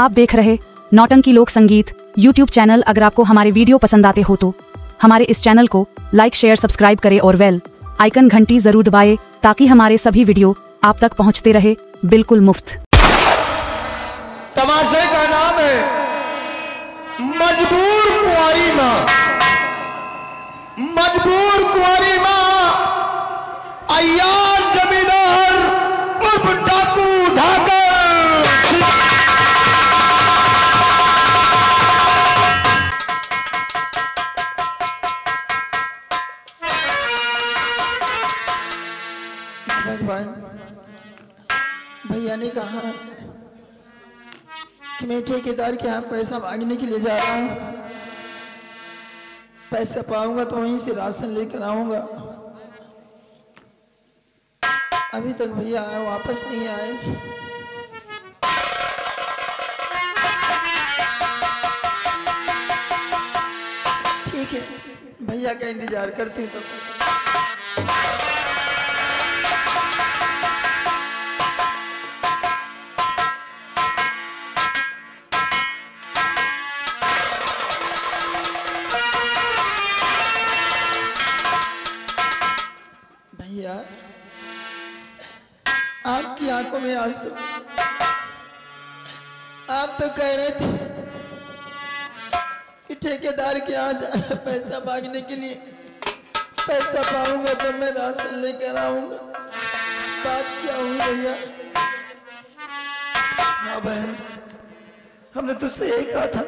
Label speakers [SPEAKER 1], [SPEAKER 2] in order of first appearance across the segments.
[SPEAKER 1] आप देख रहे नौटंकी लोक संगीत यूट्यूब चैनल। अगर आपको हमारे वीडियो पसंद आते हो तो हमारे इस चैनल को लाइक शेयर सब्सक्राइब करें और बेल आइकन घंटी जरूर दबाएं ताकि हमारे सभी वीडियो आप तक पहुंचते रहे बिल्कुल मुफ्त।
[SPEAKER 2] तमाशे का नाम है मजबूर कुंवारी माँ। मजबूर कुंवारी माँ अय्यार जमींदार उर्फ डाकू ढाकर।
[SPEAKER 3] भगवान भैया ने कहा कि मैं ठेकेदार के यहाँ पैसा मांगने के लिए जा रहा हूँ। पैसा पाऊंगा तो वहीं से राशन लेकर आऊंगा। अभी तक भैया वापस नहीं आए। ठीक है, भैया का इंतजार करती हूँ। तो भैया, आपकी आंखों में आंसू। आप तो कह रहे थे कि ठेकेदार के यहाँ जाना पैसा मांगने के लिए। पैसा पाऊंगा तो मैं राशन लेकर आऊंगा। बात क्या हुई भैया? हाँ बहन, हमने तुझसे यही कहा था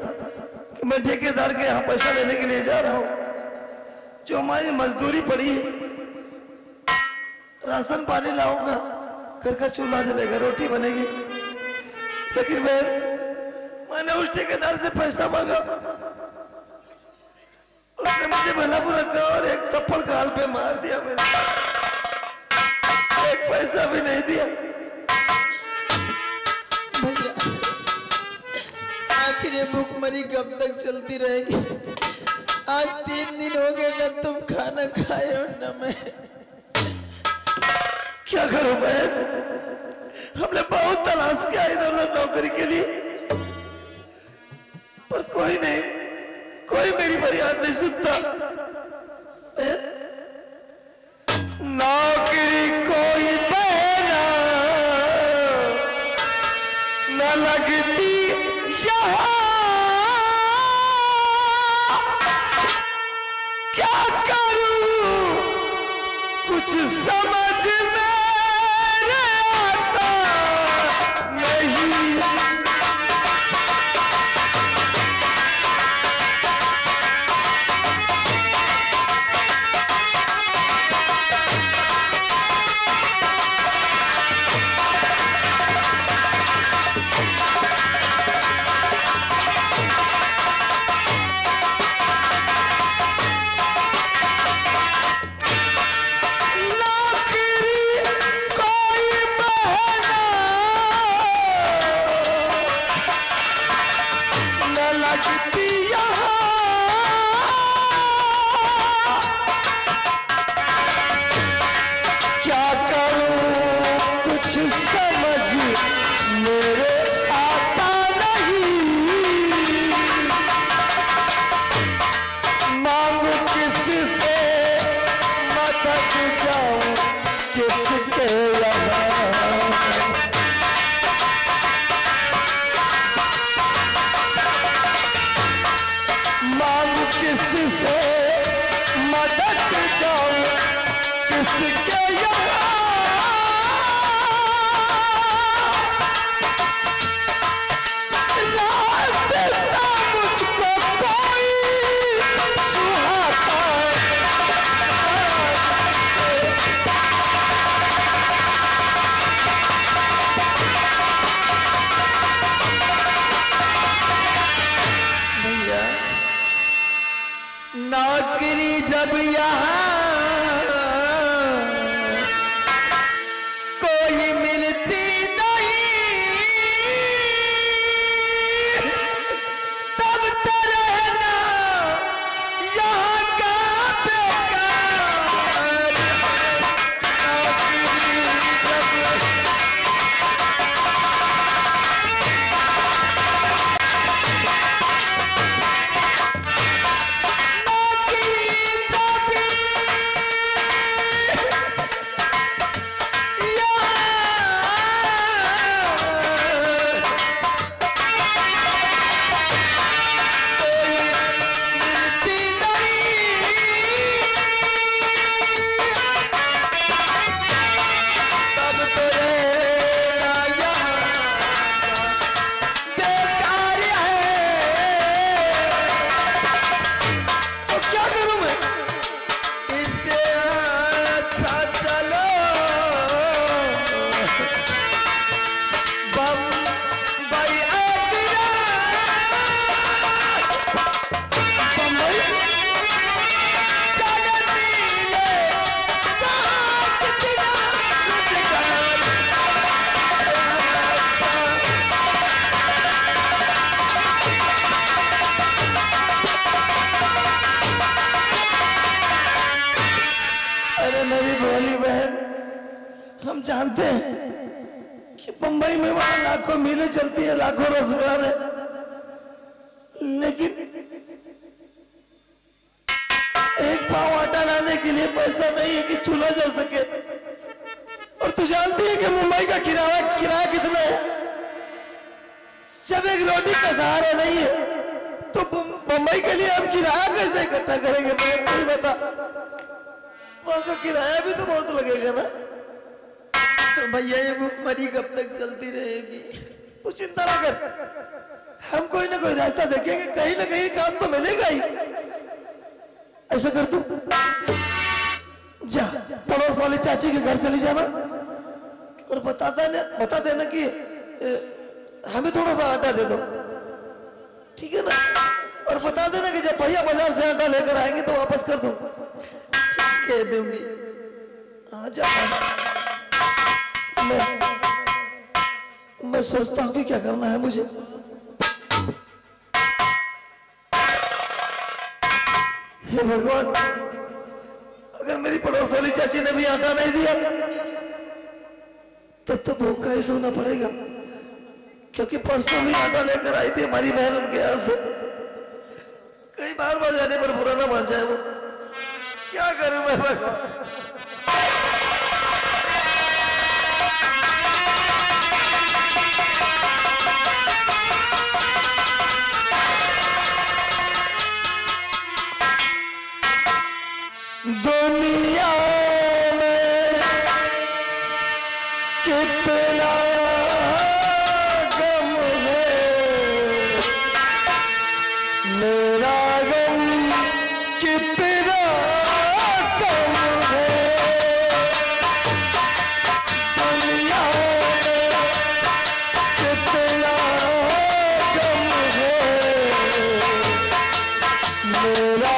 [SPEAKER 3] कि मैं ठेकेदार के यहाँ पैसा लेने के लिए जा रहा हूँ। जो हमारी मजदूरी पड़ी है, राशन पानी लाऊंगा, घर का चूल्हा जलेगा, रोटी बनेगी। लेकिन मैंने उस ठेकेदार से पैसा मांगा, उसने मुझे भला बुरा कहा और एक थप्पड़ गाल पे मार दिया। मैंने एक पैसा भी नहीं दिया। भैया, आखिर ये भूखमरी कब तक चलती रहेगी? आज 3 दिन हो गए, न तुम खाना खाए और न मैं। क्या करूं बहन? हमने बहुत तलाश किया इधर उधर नौकरी के लिए, पर कोई नहीं, कोई मेरी फरियाद नहीं सुनता। नौकरी कोई बहना न लगती यहाँ, क्या करूं कुछ समझ में नौकरी जब यहाँ कोई मिलती नहीं, तब तो रहना यहाँ का बेकार। नौकरी जब हम जानते हैं कि मुंबई में वहां लाखों मीलें चलती है, लाखों रोजगार है, लेकिन एक पाव आटा लाने के लिए पैसा नहीं है कि चूल्हा जल सके। और तू जानती है कि मुंबई का किराया कितना है? जब एक रोटी का सहारा नहीं है तो मुंबई के लिए हम किराया कैसे इकट्ठा करेंगे? नहीं बता, वहां का किराया भी तो बहुत लगेगा ना। तो भैया ये भूखमरी कब तक चलती रहेगी? तू चिंता ना कर, हम कोई ना कोई रास्ता देखेंगे, कहीं ना कहीं काम तो मिलेगा ही। ऐसा कर तू जा पड़ोस वाली चाची के घर चली जाना और बता देना कि हमें थोड़ा सा आटा दे दो, ठीक है ना? और बता देना कि जब भैया बाजार से आटा लेकर आएंगे तो वापस कर दूं। कह दूंगी। हाँ जा। मैं सोचता हूँ कि क्या करना है मुझे। हे भगवान, अगर मेरी पड़ोस वाली चाची ने भी आटा नहीं दिया तब तो भूखा ही सोना पड़ेगा, क्योंकि परसों भी आटा लेकर आई थी हमारी बहन उनके यहाँ से। कई बार जाने पर बुरा ना मान जाए वो। क्या करूं मैं भगवान? दुनिया में कितना गम है, मेरा गम कितना कम है। दुनिया में कितना गम है, मेरा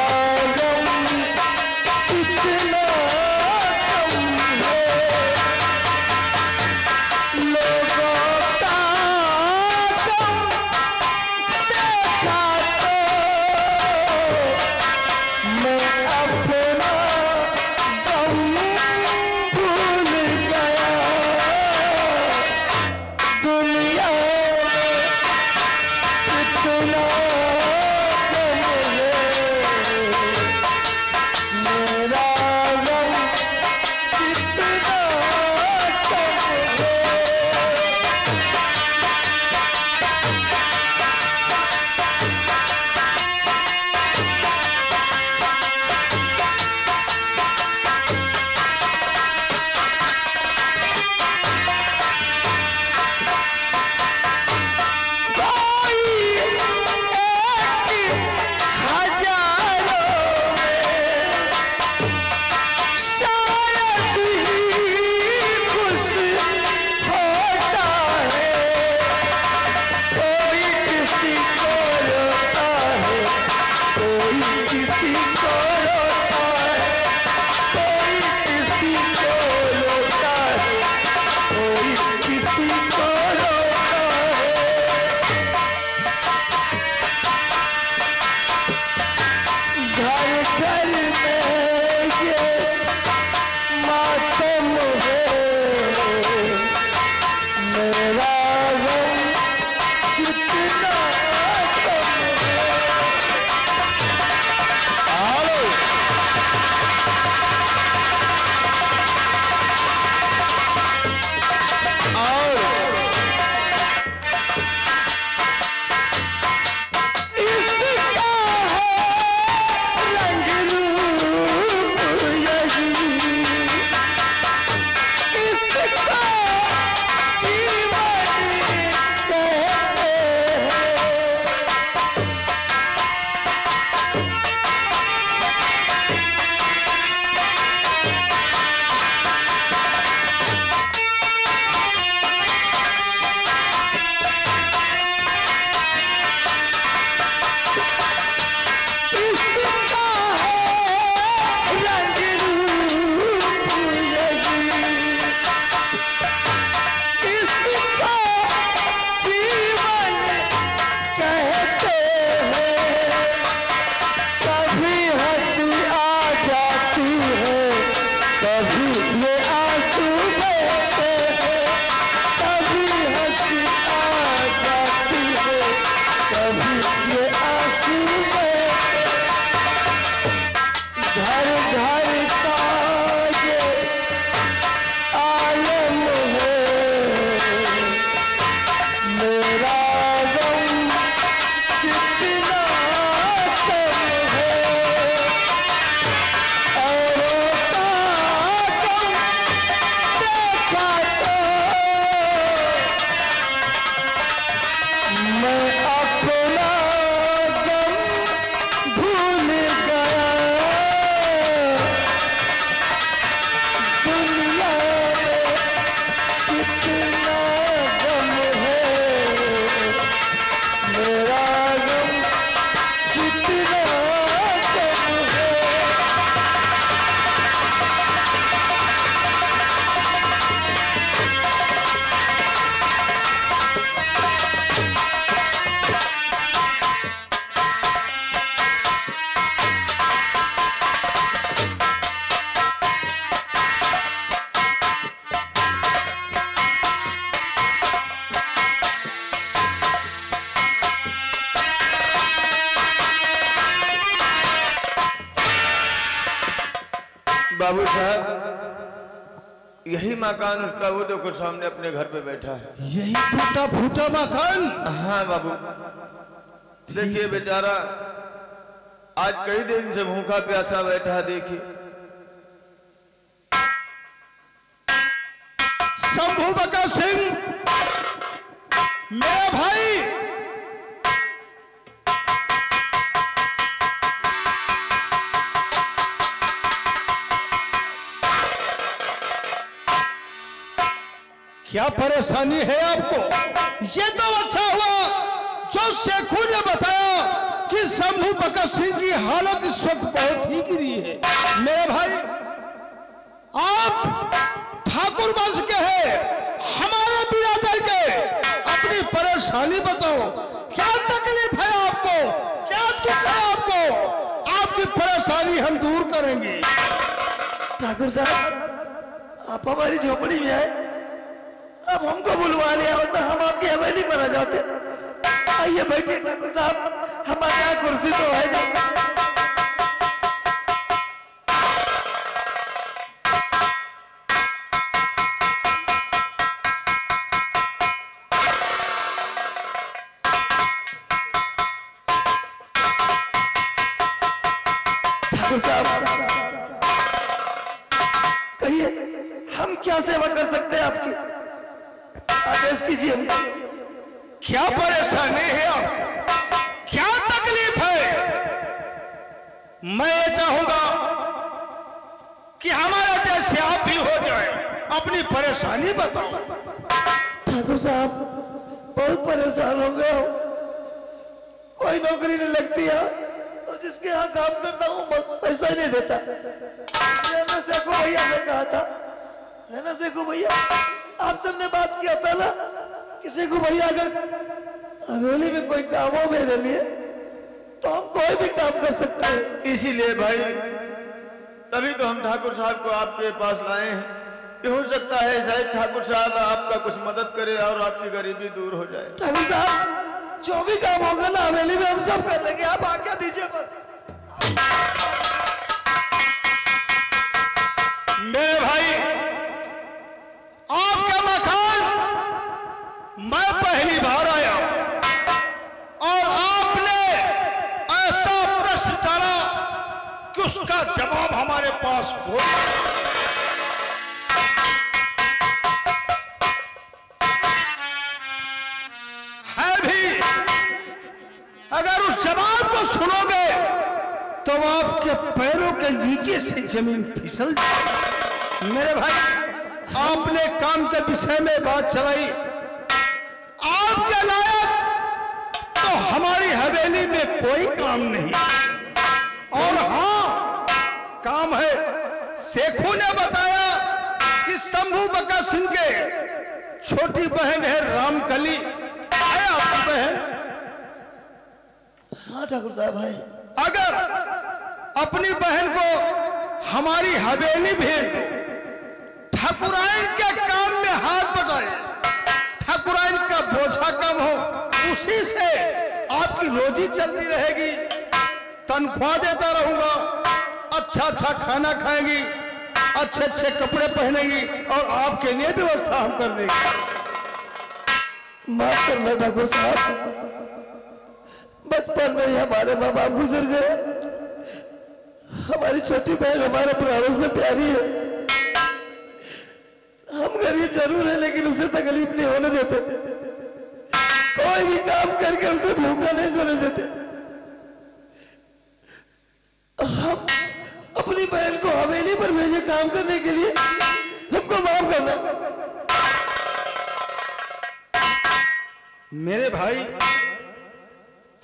[SPEAKER 2] बाबू साहब, यही मकान उसका, वो देखो सामने अपने घर पे बैठा है।
[SPEAKER 3] यही टूटा फूटा मकान?
[SPEAKER 2] हाँ बाबू, देखिए बेचारा आज कई दिन से भूखा प्यासा बैठा है। देखिए
[SPEAKER 3] शंभू बका सिंह मेरा भाई, क्या परेशानी है आपको? ये तो अच्छा हुआ जो शेखू ने बताया कि शंभू बका सिंह की हालत इस वक्त बहुत ही गिरी है। मेरे भाई, आप ठाकुर वंश के हैं, हमारे बिरादर के, अपनी परेशानी बताओ। क्या तकलीफ है आपको? क्या दुख है आपको? आपकी परेशानी हम दूर करेंगे।
[SPEAKER 4] ठाकुर साहब, आप हमारी झोपड़ी में आए, अब हमको बुलवा लिया होता हम आपकी हवेली पर आ जाते। आइए बैठिए ठाकुर साहब, हमारे यहाँ कुर्सी तो है नहीं। ठाकुर साहब कहिए, हम क्या सेवा कर सकते हैं आपकी? आदेश कीजिए।
[SPEAKER 3] क्या परेशानी है आपको? क्या तकलीफ है? मैं ये चाहूंगा कि हमारे जैसे आप भी हो जाए। अपनी परेशानी बताओ।
[SPEAKER 4] ठाकुर साहब, बहुत परेशान हो गया हूं, कोई नौकरी नहीं लगती है और जिसके यहाँ काम करता हूँ पैसा ही नहीं देता। सेखू भैया ने कहा था, है ना सेखू भैया, आप सबने बात किया था ना कि सेखू भैया अगर हवेली में कोई काम हो मेरे लिए तो हम कोई भी काम कर सकते हैं।
[SPEAKER 2] इसीलिए भाई, तभी तो हम ठाकुर साहब को आपके पास लाए हैं कि हो सकता है शायद ठाकुर साहब आपका कुछ मदद करे और आपकी गरीबी दूर हो जाए।
[SPEAKER 4] ठाकुर साहब, जो भी काम होगा ना हवेली में हम सब कर लेंगे, आप आज्ञा दीजिए बस।
[SPEAKER 3] मेरे भाई, आपका मकान मैं पहली बार आया और आपने ऐसा प्रश्न डाला कि उसका जवाब हमारे पास कोई है भी। अगर उस जवाब को सुनोगे तो आपके पैरों के नीचे से जमीन फिसल जाएगी। मेरे भाई, आपने काम के विषय में बात चलाई, आपके लायक तो हमारी हवेली में कोई काम नहीं। और हाँ, काम है। शेखू ने बताया कि शंभू बका सिंह के छोटी बहन है रामकली, है आपकी बहन?
[SPEAKER 4] हाँ ठाकुर साहब है।
[SPEAKER 3] अगर अपनी बहन को हमारी हवेली भेज दो, ठाकुराइन के काम में हाथ बटाए, ठाकुराइन का बोझा कम हो, उसी से आपकी रोजी चलती रहेगी, तनख्वाह देता रहूंगा, अच्छा अच्छा खाना खाएंगी, अच्छे अच्छे कपड़े पहनेंगी और आपके लिए व्यवस्था हम कर देंगे।
[SPEAKER 4] माफ करना ठाकुर साहब, बचपन में ही हमारे माँ बाप गुजर गए। हमारी छोटी बहन हमारे प्राणों से प्यारी है। हम गरीब जरूर है लेकिन उसे तकलीफ नहीं होने देते, कोई भी काम करके उसे भूखा नहीं सोने देते। हम अपनी बहन को हवेली पर भेजे काम करने के लिए, हमको माफ करना।
[SPEAKER 3] मेरे भाई,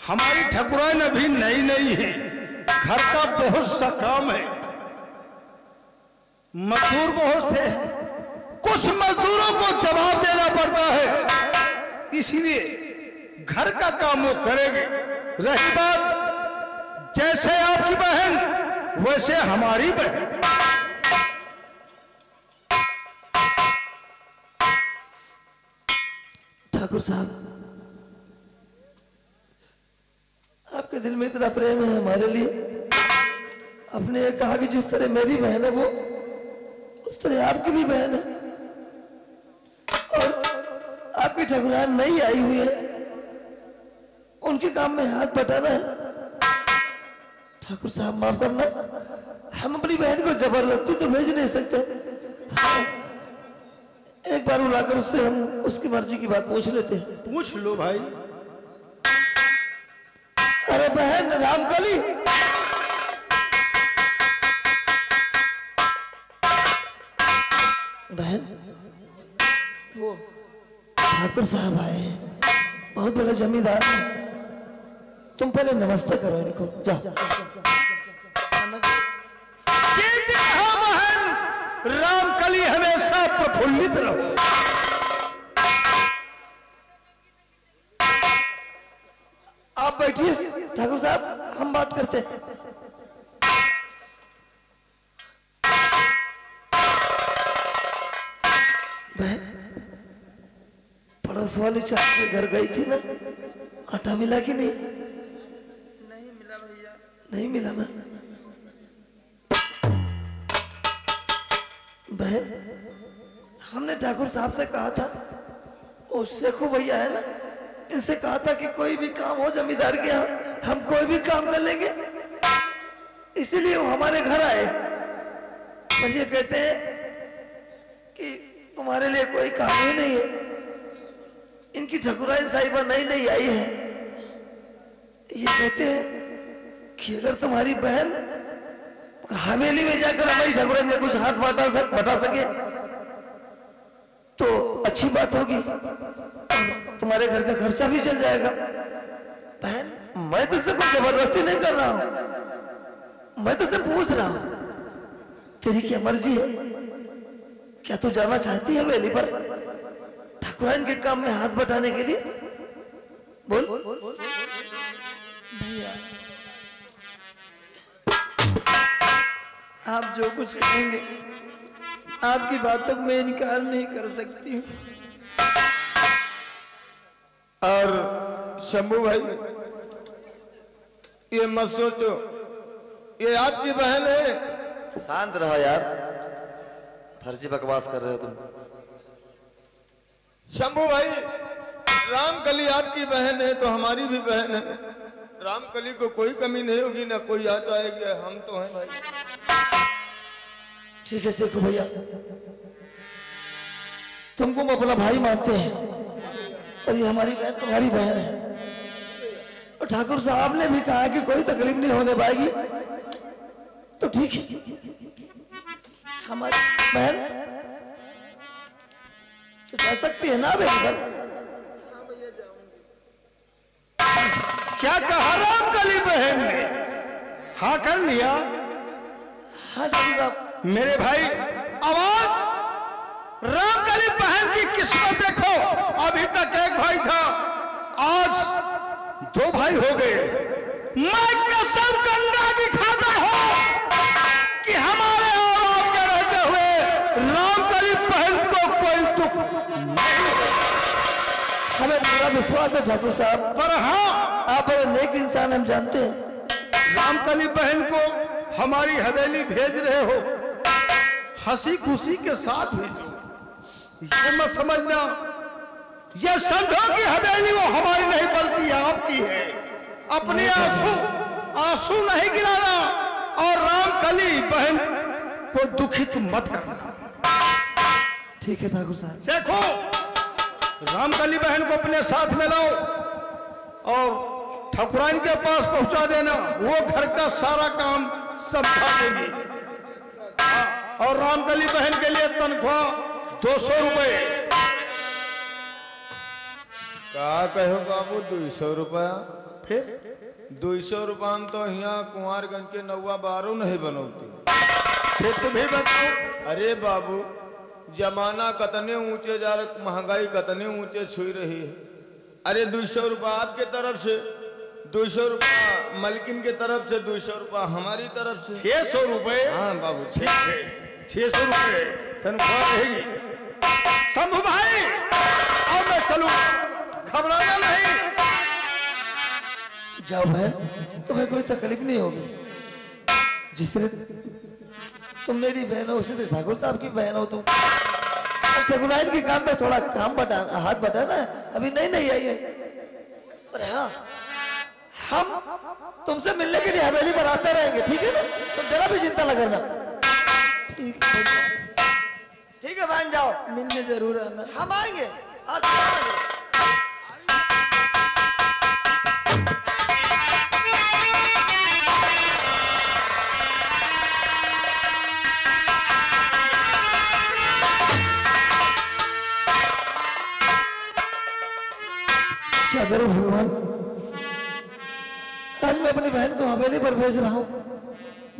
[SPEAKER 3] हमारी ठाकुराइन अभी नई नई है, घर का बहुत सा काम है, मजदूर बहुत से, कुछ मजदूरों को जवाब देना पड़ता है, इसीलिए घर का काम वो करेंगे। रही बात जैसे आपकी बहन वैसे हमारी बहन।
[SPEAKER 4] ठाकुर साहब, आपके दिल में इतना प्रेम है हमारे लिए, आपने ये कहा कि जिस तरह मेरी बहन है वो तरह आपकी भी बहन है और आपकी ठाकुरान नई आई हुई है, उनके काम में हाथ बटाना है। ठाकुर साहब माफ करना, हम अपनी बहन को जबरदस्ती तो भेज नहीं सकते। हाँ, एक बार बुलाकर उससे हम उसकी मर्जी की बात पूछ लेते हैं।
[SPEAKER 2] पूछ लो भाई।
[SPEAKER 4] अरे बहन रामकली, बहन वो ठाकुर साहब आए हैं, बहुत बड़ा जमींदार है, तुम पहले नमस्ते करो इनको, जाओ।
[SPEAKER 2] बहन रामकली हमेशा प्रफुल्लित रहो।
[SPEAKER 4] आप बैठिए ठाकुर साहब, हम बात करते हैं। बहन पड़ोस वाली चाची के घर गई थी ना, आटा मिला कि नहीं?
[SPEAKER 3] नहीं मिला भैया।
[SPEAKER 4] नहीं मिला ना? बहन हमने ठाकुर साहब से कहा था, वो शेखू भैया है ना, इनसे कहा था कि कोई भी काम हो जमींदार के यहाँ हम कोई भी काम कर लेंगे, इसीलिए वो हमारे घर आए और ये कहते हैं कि तुम्हारे लिए कोई काम ही नहीं है। इनकी ठकुराइन साहिबा नई नई आई है, ये कहते हैं कि अगर तुम्हारी बहन हवेली में जाकर हमारी ठकुराइन में कुछ हाथ बटा सके तो अच्छी बात होगी, तुम्हारे घर का खर्चा भी चल जाएगा। बहन मैं तो इससे कोई जबरदस्ती नहीं कर रहा हूं, मैं तो सिर्फ पूछ रहा हूं, तेरी क्या मर्जी है? क्या तू जाना चाहती है हवेली पर ठाकुराइन के काम में हाथ बटाने के लिए? बोल।
[SPEAKER 3] भैया आप जो कुछ कहेंगे, आपकी बातों को मैं इनकार नहीं कर सकती हूँ।
[SPEAKER 2] और शंभू भाई ये मत सोचो ये आपकी बहन है।
[SPEAKER 4] शांत रहो यार, फर्जी बकवास कर रहे हो तुम।
[SPEAKER 2] शंभू भाई रामकली आपकी बहन है तो हमारी भी बहन है। रामकली को कोई कमी नहीं होगी, ना कोई आ जाएगी, हम तो हैं भाई।
[SPEAKER 4] ठीक है शेखू भैया, तुमको हम अपना भाई मानते हैं और ये हमारी बहन तुम्हारी बहन है। और ठाकुर साहब ने भी कहा कि कोई तकलीफ नहीं होने पाएगी, तो ठीक है हमारी बहन तो जा सकती है ना बहन पर?
[SPEAKER 2] क्या कहा रामकली बहन ने? हाँ कर लिया।
[SPEAKER 4] हाँ ठाकुर साहब।
[SPEAKER 2] मेरे भाई आवाज, रामकली बहन की किस्मत देखो, अभी तक एक भाई था, आज 2 भाई हो गए। मैं कसम गंगा की खाता हूं कि हमारे और आपके रहते हुए रामकली बहन को कोई दुख नहीं।
[SPEAKER 4] हमें पूरा विश्वास है ठाकुर साहब,
[SPEAKER 2] पर हाँ
[SPEAKER 4] आप बड़े नेक इंसान हम जानते हैं।
[SPEAKER 2] रामकली बहन को हमारी हवेली भेज रहे हो, हंसी खुशी के साथ भेजो। ये मत समझना, ये समझो कि हवेली वो हमारी नहीं बल्कि आपकी है। अपने आंसू नहीं गिराना और रामकली बहन को दुखित मत करना।
[SPEAKER 4] ठीक है ठाकुर साहब।
[SPEAKER 2] देखो रामकली बहन को अपने साथ में लाओ और ठाकुराइन के पास पहुंचा देना, वो घर का सारा काम समझा देंगे। और रामकली बहन के लिए तनख्वाह 200 रुपए। कहा कहो बाबू 200 रुपया? फिर 200 रुपया तो यहाँ कुंवरगंज के नौवा 12 नहीं बनौती। फिर तुम्हें बताओ। अरे बाबू जमाना कतने ऊंचे जा रहे, महंगाई कतने ऊंचे छुई रही है। अरे 200 रुपया आपके तरफ से, 200 रुपया मलकिन के तरफ से, 200 रुपया हमारी तरफ से, 600 रुपए। हाँ बाबू ठीक है, 600 रुपए तनख्वाह रहेगी। शंभू भाई अब मैं चलूंगा, घबराना नहीं।
[SPEAKER 4] जाओ बहन, तुम्हें कोई तकलीफ नहीं होगी। जिस तरह तुम मेरी बहन हो, उसी तरह ठाकुर साहब की बहन हो तुम। ठकुराइन के काम में थोड़ा काम बटाना, हाथ बटाना है, अभी नहीं आई है। और हाँ, हम तुमसे मिलने के लिए हवेली पर आते रहेंगे, ठीक है ना? तुम जरा भी चिंता न करना। ठीक है बहन, जाओ,
[SPEAKER 3] मिलने जरूर आना।
[SPEAKER 4] हम आएंगे। आप आएंगे। क्या करूं भगवान, आज मैं अपनी बहन को हवेली पर भेज रहा हूं,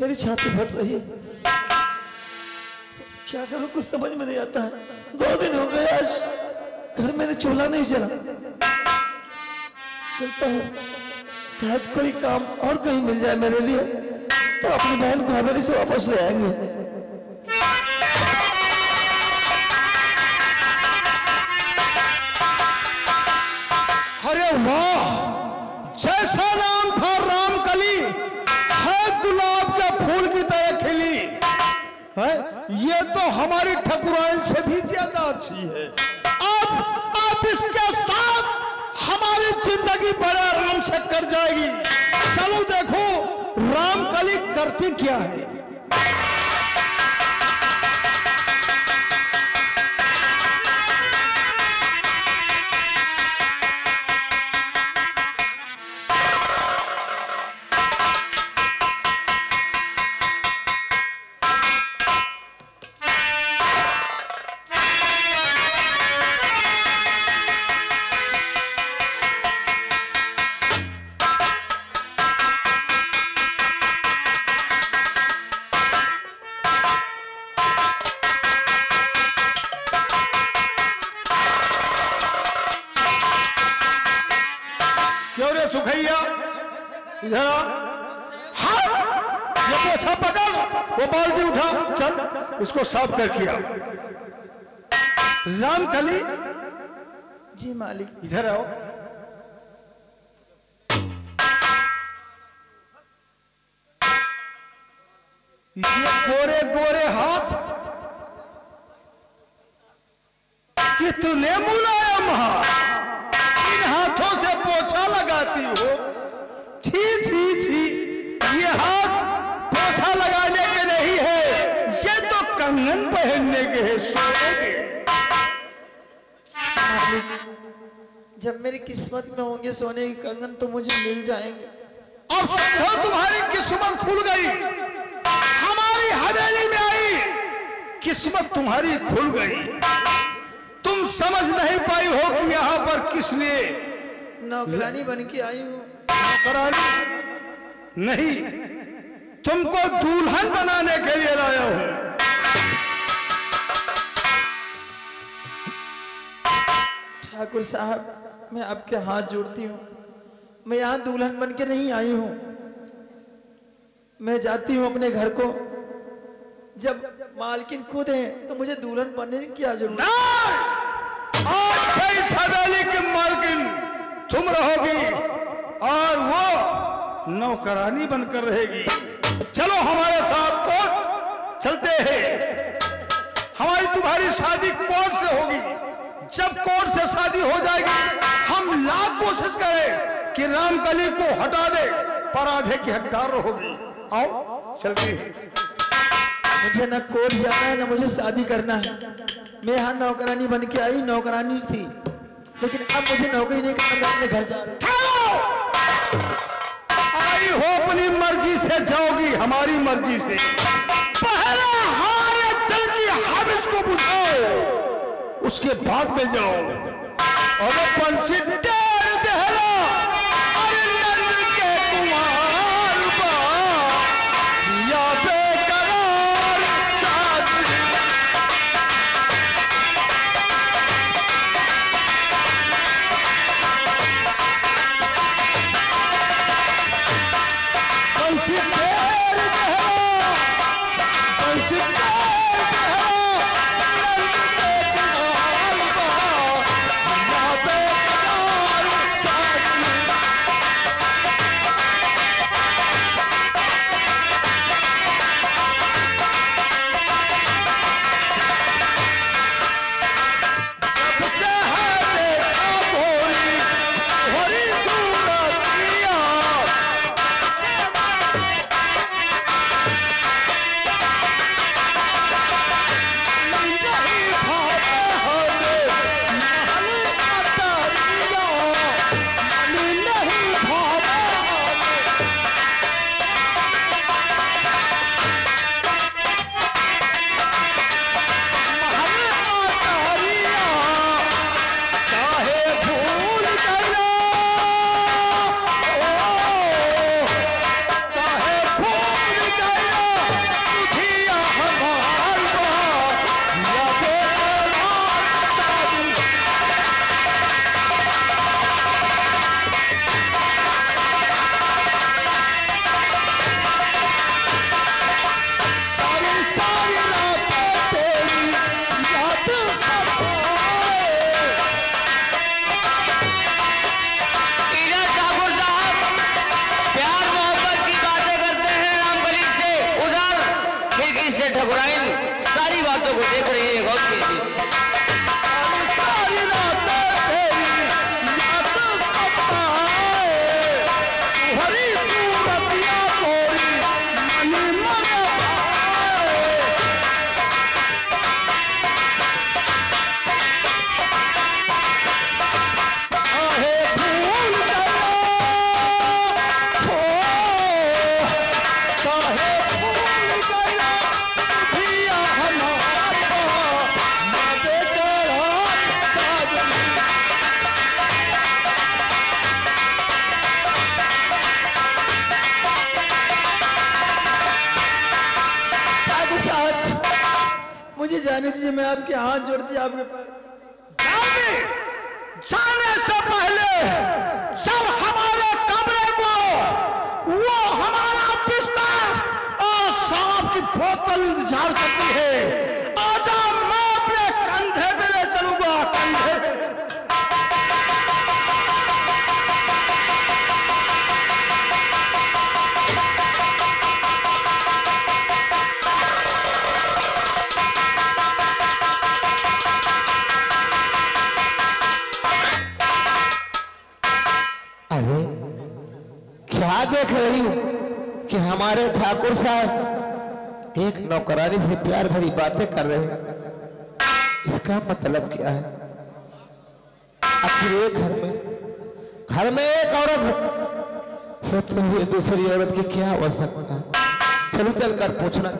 [SPEAKER 4] मेरी छाती फट रही है। क्या करूं, कुछ समझ में नहीं आता है। 2 दिन हो गए, आज घर में चूल्हा नहीं जला। चलता हूं, शायद कोई काम और कहीं मिल जाए मेरे लिए, तो अपनी बहन को हवेली से वापस ले आएंगे।
[SPEAKER 5] अरे वाह, जैसा नाम था रामकली है गुलाब के फूल की तरह खिली है, ये तो हमारी ठकुराइन से भी ज्यादा अच्छी है। अब इसके साथ हमारी जिंदगी बड़े आराम से कर जाएगी। चलो देखो रामकली करती क्या है। क्यों रे सुखैया, इधर आ। हाँ, ये पोछा पकड़, वो बाल्टी उठा, चल इसको साफ कर किया। रामकली,
[SPEAKER 3] जी मालिक।
[SPEAKER 5] इधर आओ। ये गोरे गोरे हाथ कितने मुलायम हाथ, हाथों से पोछा लगाती हो। छी छी छी, ये हाथ पोछा लगाने के नहीं है, ये तो कंगन पहनने के हैं, सोने के।
[SPEAKER 3] जब मेरी किस्मत में होंगे सोने के कंगन तो मुझे मिल जाएंगे।
[SPEAKER 5] अब समझो तुम्हारी किस्मत खुल गई, हमारी हवेली में आई, किस्मत तुम्हारी खुल गई। तुम समझ नहीं पाई हो कि यहाँ पर किस लिए
[SPEAKER 3] नौकरानी बन के आई हूँ।
[SPEAKER 5] नौकरानी नहीं, तुमको दुल्हन बनाने के लिए लाया हूँ।
[SPEAKER 3] ठाकुर साहब, मैं आपके हाथ जोड़ती हूँ, मैं यहाँ दुल्हन बन के नहीं आई हूँ। मैं जाती हूँ अपने घर को, जब मालकिन खुद है तो मुझे दुल्हन बनने की क्या जरूरत।
[SPEAKER 5] आज से इस हवेली की मालकिन तुम रहोगी और वो नौकरानी बनकर रहेगी। चलो हमारे साथ कोर्ट चलते हैं, हमारी तुम्हारी शादी कोर्ट से होगी। जब कोर्ट से शादी हो जाएगी, हम लाख कोशिश करें कि रामकली को हटा दे, पर आधे की हकदार रहोगी। आओ चलते हैं।
[SPEAKER 3] मुझे न कोर्ट जाना है, न मुझे शादी करना है। मैं यहाँ नौकरानी बन के आई, नौकरानी थी, लेकिन अब मुझे नौकरी नहीं करना, मैं अपने घर जा रहा हूँ।
[SPEAKER 5] आई हो अपनी मर्जी से जाओगी, हमारी मर्जी से। पहले हमारे दिल की हविस को बुझाओ, उसके बाद में जाओ। और पंछी टेर देहरा, अरे नंद के कुमार बा, या बेकरार साथ। पंछी टेर देहरा, पंछी टेर देहरा,
[SPEAKER 6] ठकुराइन सारी बातों को देख रही है, गौर कीजिए।
[SPEAKER 3] मुझे जाने दीजिए, मैं आपके हाथ जोड़ती आपके पास।
[SPEAKER 5] जाने से पहले जब हमारे कमरे को वो हमारा बिस्तर और शराब की बोतल इंतजार करती है, आजा मैं अपने कंधे पे ले चलूंगा, कंधे पे।
[SPEAKER 4] क्या देख रही हूँ कि हमारे ठाकुर साहब एक नौकरानी से प्यार भरी बातें कर रहे हैं। इसका मतलब क्या है? आखिर एक घर में एक औरत होते हुए दूसरी औरत की क्या आवश्यकता? चलो चलकर पूछना।